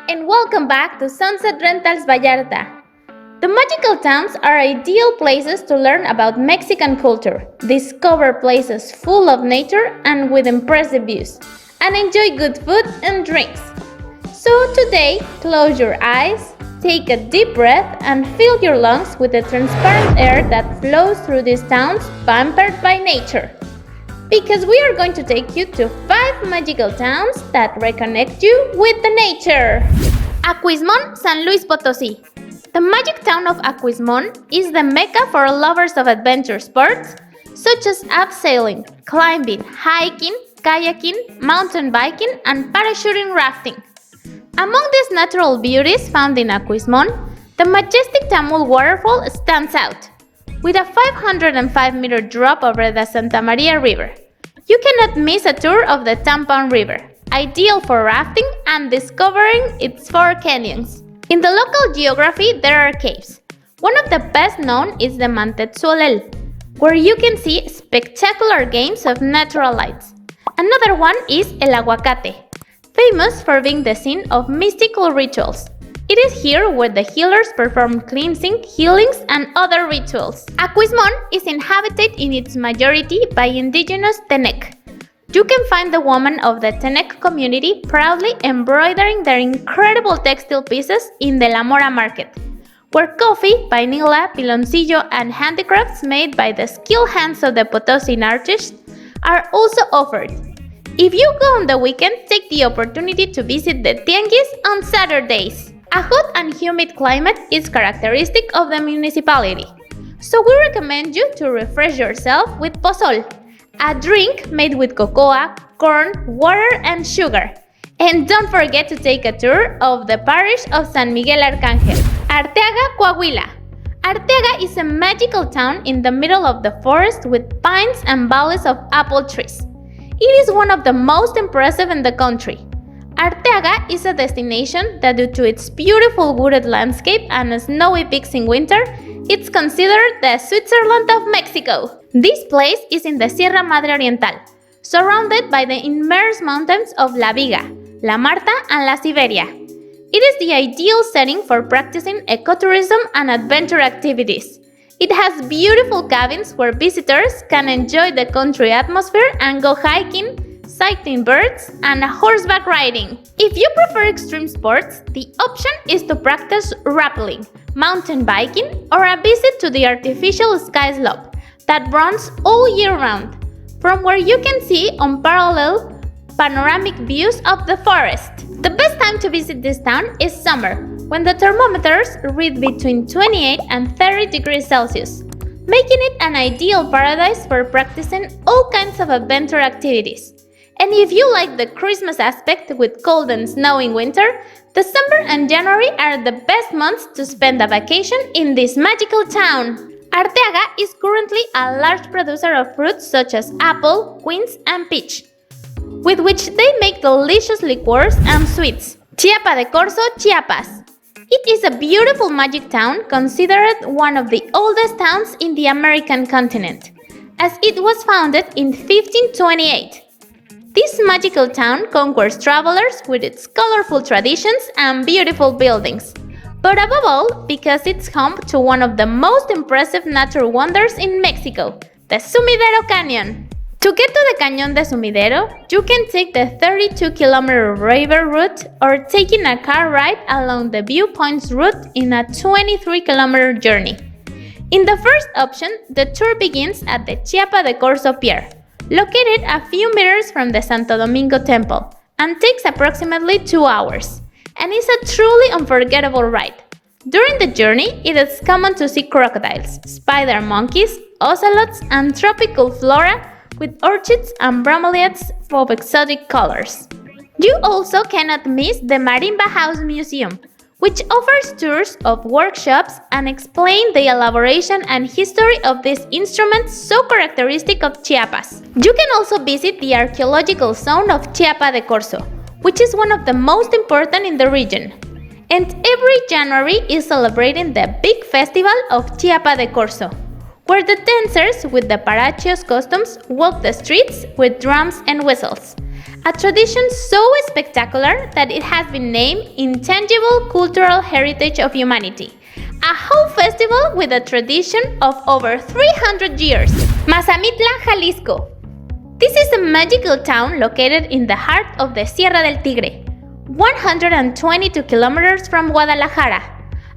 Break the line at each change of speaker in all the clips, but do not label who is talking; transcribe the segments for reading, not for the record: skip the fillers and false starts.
and welcome back to Sunset Rentals Vallarta. The magical towns are ideal places to learn about Mexican culture, discover places full of nature and with impressive views, and enjoy good food and drinks. So today, close your eyes, take a deep breath, and fill your lungs with the transparent air that flows through these towns pampered by nature. Because we are going to take you to 5 magical towns that reconnect you with the nature. Aquismon, San Luis Potosí. The magic town of Aquismon is the mecca for lovers of adventure sports such as abseiling, climbing, hiking, kayaking, mountain biking, and parachuting rafting. Among these natural beauties found in Aquismon, the majestic Tamul waterfall stands out, with a 505-meter drop over the Santa Maria River. You cannot miss a tour of the Tampon River, ideal for rafting and discovering its 4 canyons. In the local geography, there are caves. One of the best known is the Mantetzuolel, where you can see spectacular games of natural lights. Another one is El Aguacate, famous for being the scene of mystical rituals. It is here where the healers perform cleansing, healings, and other rituals. Aquismon is inhabited in its majority by indigenous Tenec. You can find the women of the Tenec community proudly embroidering their incredible textile pieces in the La Mora market, where coffee, painilla, piloncillo, and handicrafts made by the skilled hands of the Potosian artists are also offered. If you go on the weekend, take the opportunity to visit the Tianguis on Saturdays. A hot and humid climate is characteristic of the municipality, so we recommend you to refresh yourself with pozol, a drink made with cocoa, corn, water, and sugar. And don't forget to take a tour of the parish of San Miguel Arcángel. Arteaga, Coahuila. Arteaga is a magical town in the middle of the forest with pines and valleys of apple trees. It is one of the most impressive in the country. Arteaga is a destination that, due to its beautiful wooded landscape and snowy peaks in winter, it's considered the Switzerland of Mexico. This place is in the Sierra Madre Oriental, surrounded by the immense mountains of La Viga, La Marta, and La Siberia. It is the ideal setting for practicing ecotourism and adventure activities. It has beautiful cabins where visitors can enjoy the country atmosphere and go hiking, sighting birds, and horseback riding. If you prefer extreme sports, the option is to practice rappelling, mountain biking, or a visit to the artificial ski slope that runs all year round, from where you can see unparalleled panoramic views of the forest. The best time to visit this town is summer, when the thermometers read between 28 and 30 degrees Celsius, making it an ideal paradise for practicing all kinds of adventure activities. And if you like the Christmas aspect with cold and snow in winter, December and January are the best months to spend a vacation in this magical town. Arteaga is currently a large producer of fruits such as apple, quince, and peach, with which they make delicious liqueurs and sweets. Chiapa de Corzo, Chiapas. It is a beautiful magic town considered one of the oldest towns in the American continent, as it was founded in 1528. This magical town conquers travelers with its colorful traditions and beautiful buildings, but above all because it's home to one of the most impressive natural wonders in Mexico, the Sumidero Canyon. To get to the Cañón de Sumidero, you can take the 32-kilometer river route or taking a car ride along the viewpoints route in a 23-kilometer journey. In the first option, the tour begins at the Chiapa de Corzo Pier, located a few meters from the Santo Domingo Temple, and takes approximately 2 hours, and is a truly unforgettable ride. During the journey, it is common to see crocodiles, spider monkeys, ocelots, and tropical flora with orchids and bromeliads of exotic colors. You also cannot miss the Marimba House Museum, which offers tours of workshops and explain the elaboration and history of these instruments so characteristic of Chiapas. You can also visit the archaeological zone of Chiapa de Corzo, which is one of the most important in the region. And every January is celebrating the big festival of Chiapa de Corzo, where the dancers with the parachios costumes walk the streets with drums and whistles. a tradition so spectacular that it has been named Intangible Cultural Heritage of Humanity, a whole festival with a tradition of over 300 years. Masamitla, Jalisco. This is a magical town located in the heart of the Sierra del Tigre, 122 kilometers from Guadalajara,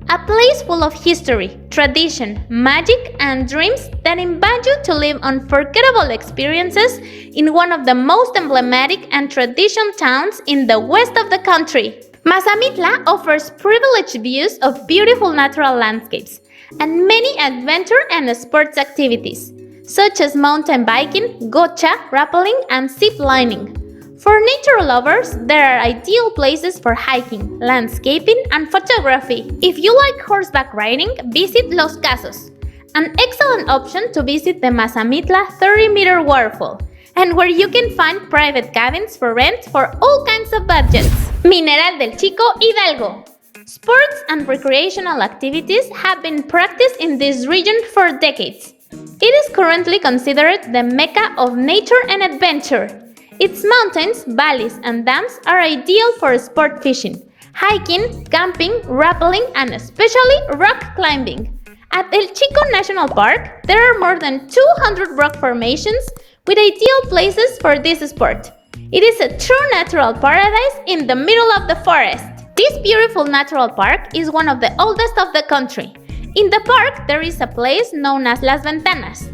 a place full of history, tradition, magic, and dreams that invite you to live unforgettable experiences in one of the most emblematic and traditional towns in the west of the country. Masamitla offers privileged views of beautiful natural landscapes and many adventure and sports activities, such as mountain biking, gocha, rappelling, and zip lining. For nature lovers, there are ideal places for hiking, landscaping, and photography. If you like horseback riding, visit Los Casos, an excellent option to visit the Masamitla 30-meter waterfall, and where you can find private cabins for rent for all kinds of budgets. Mineral del Chico, Hidalgo. Sports and recreational activities have been practiced in this region for decades. It is currently considered the Mecca of nature and adventure. Its mountains, valleys, and dams are ideal for sport fishing, hiking, camping, rappelling, and especially rock climbing. At El Chico National Park, there are more than 200 rock formations with ideal places for this sport. It is a true natural paradise in the middle of the forest. This beautiful natural park is one of the oldest of the country. In the park, there is a place known as Las Ventanas,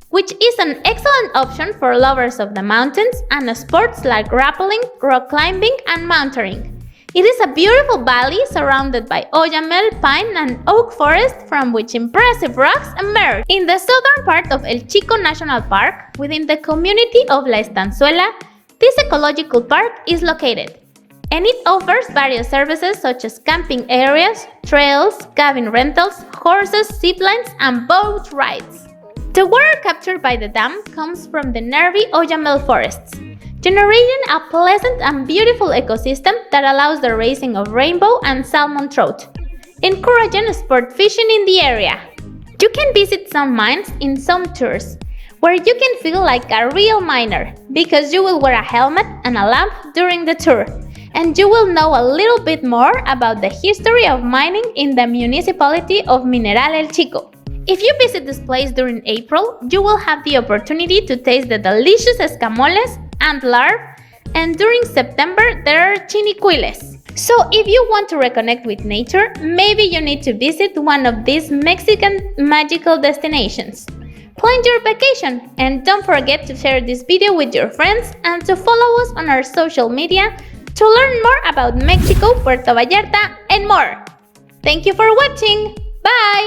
which is an excellent option for lovers of the mountains and sports like rappelling, rock climbing, and mountaineering. It is a beautiful valley surrounded by oyamel, pine, and oak forest from which impressive rocks emerge. In the southern part of El Chico National Park, within the community of La Estanzuela, this ecological park is located, and it offers various services such as camping areas, trails, cabin rentals, horses, ziplines, and boat rides. The water captured by the dam comes from the nearby oyamel forests, generating a pleasant and beautiful ecosystem that allows the raising of rainbow and salmon trout, encouraging sport fishing in the area. You can visit some mines in some tours, where you can feel like a real miner because you will wear a helmet and a lamp during the tour, and you will know a little bit more about the history of mining in the municipality of Mineral El Chico. If you visit this place during April, you will have the opportunity to taste the delicious escamoles and larve, and during September there are chinicuiles. So if you want to reconnect with nature, maybe you need to visit one of these Mexican magical destinations. Plan your vacation, and don't forget to share this video with your friends and to follow us on our social media to learn more about Mexico, Puerto Vallarta, and more. Thank you for watching. Bye!